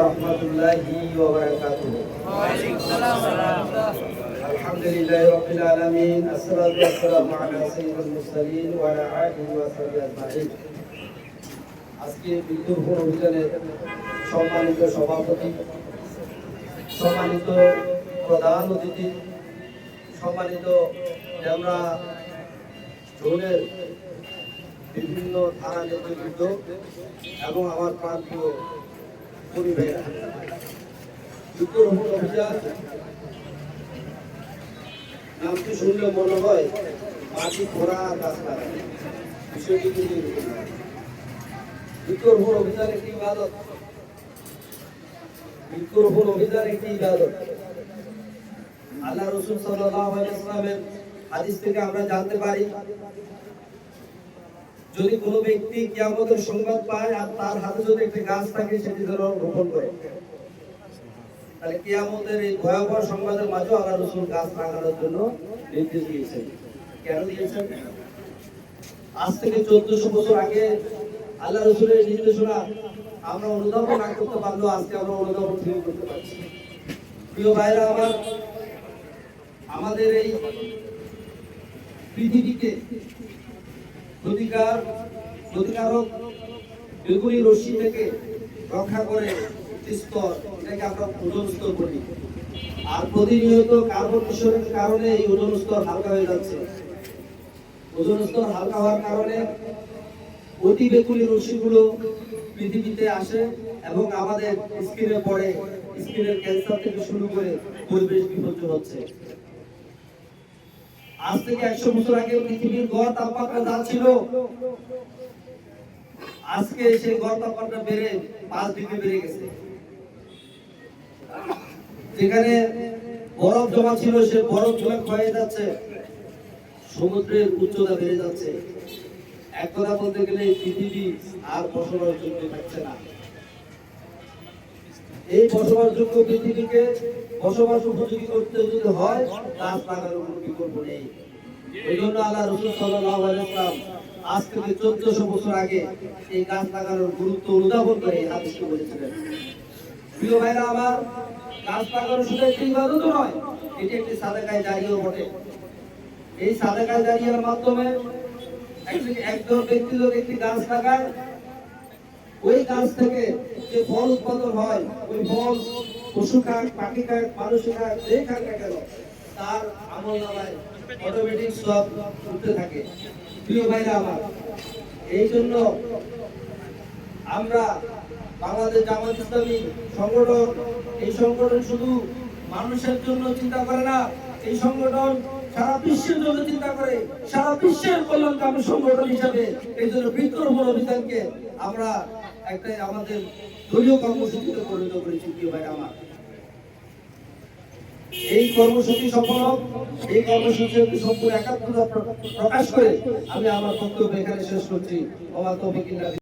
রহমাতুল্লাহি ওয়া বারাকাতুহু। আলহামদুলিল্লাহি রাব্বিল আলামিন, আসসালাতু ওয়াসসালামু আলা সাইয়্যিদিল মুরসালিন ওয়া আলা আলিহি ওয়া সাহবিহি আজমাইন। আজকে বৃক্ষরোপণ অভিযানের সম্মানিত সভাপতি, সম্মানিত প্রধান অতিথি, সম্মানিত ডেমরা জোনের বিভিন্ন থানা নেতৃবৃন্দ এবং আমার প্রান্তীয় পরিবারেরা, বৃক্ষরোপণ অভিযান নামটি শুনলে মনে হয় মাটি খোঁড়া গাছ লাগানো, বিষয়টি কিন্তু এরকম না। বৃক্ষরোপণ অভিযান একটি ইবাদত, বৃক্ষরোপণ অভিযান একটি ইবাদত। আল্লাহ রাসূল সাল্লাল্লাহু আলাইহি ওয়াসাল্লামের হাদিস থেকে আমরা জানতে পারি, যদি কোনো ব্যক্তি কিয়ামতের সংবাদ পায় আর তার হাতে যদি একটি গাছ থাকে, সেটি যেন রোপণ করে, তাহলে কিয়ামতের এই ভয়াবহ সংবাদের মাঝে আল্লাহ রাসূল গাছ লাগানোর জন্য নির্দেশ দিয়েছেন। কেন দিয়েছেন? আজ থেকে 1400 বছর আগে আল্লাহ রাসূলের নির্দেশনা আমরা অনুধাবন না করতে পারলেও আজকে আমরা অনুধাবন ফিরে করতে পারছি। প্রিয় ভাইরা আমার, আমাদের এই পৃথিবীকে ক্ষতিকারক বেগুনি রশ্মি থেকে রক্ষা করে স্তর, এটাকে আমরা ওজোন স্তর বলি। আর প্রতিনিয়ত কার্বন নিঃসরণের কারণে এই ওজোন স্তর হালকা হয়ে যাচ্ছে। ওজোন স্তর হালকা হওয়ার কারণে অতি বেগুনি রশ্মিগুলো পৃথিবীতে আসে এবং আমাদের স্কিনে পড়ে, স্কিনের ক্যান্সার থেকে শুরু করে পরিবেশ বিপর্যয় হচ্ছে। আজ থেকে 100 বছর আগে পৃথিবীর গড় তাপমাত্রা যা ছিল, আজকে সেই গড় তাপমাত্রা বেড়ে 5 ডিগ্রি বেড়ে গেছে। যেখানে বরফ জমা ছিল, সে বরফ জমা ক্ষয়ে যাচ্ছে, সমুদ্রের উচ্চতা বেড়ে যাচ্ছে। এক কথা বলতে গেলে পৃথিবী আর বসবাসযোগ্য থাকছে না। এই বসবাসযোগ্য পৃথিবীকে বসবাস উপযোগী করতে যদি হয়, গাছ লাগানোর কোনো বিকল্প নেই। এই জন্য আল্লাহ রাসূল সাল্লাল্লাহু আলাইহি ওয়াসাল্লাম আজ থেকে 1400 বছর আগে এই গাছ লাগানোর গুরুত্ব অনুধাবন করে এই হাদিসটি বলেছিলেন। প্রিয় ভাইরা আমার, গাছ লাগানো শুধু একটি ইবাদত নয়, এটি একটি সাদাকায়ে জারিয়াও বটে। এই সাদাকায়ে জারিয়ার মাধ্যমে একজন ব্যক্তি যদি একটি গাছ লাগায়, ওই গাছ থেকে যে ফল উৎপাদন হয়, ওই ফল পশু খাক, পাখি খাক, মানুষ খাক, যে খাক না কেন, তার আমলনামায় অটোমেটিক সব উঠতে থাকে। প্রিয় ভাইরা আমার, এই জন্য আমরা বাংলাদেশ জামাত ইসলামী সংগঠন, এই সংগঠন শুধু মানুষের জন্য চিন্তা করে না, এই সংগঠন সারা বিশ্বের জন্য চিন্তা করে, সারা বিশ্বের কল্যাণকামী সংগঠন হিসাবে এই জন্য বৃক্ষরোপণ অভিযানকে আমরা একটা আমাদের দলীয় কর্মসূচিতে পরিণত করেছি। প্রিয় ভাই আমার, এই কর্মসূচি সফল হোক, এই কর্মসূচিতে সম্পূর্ণ একাত্মতা প্রকাশ করে আমি আমার বক্তব্য এখানে শেষ করছি। আমার তৌফিক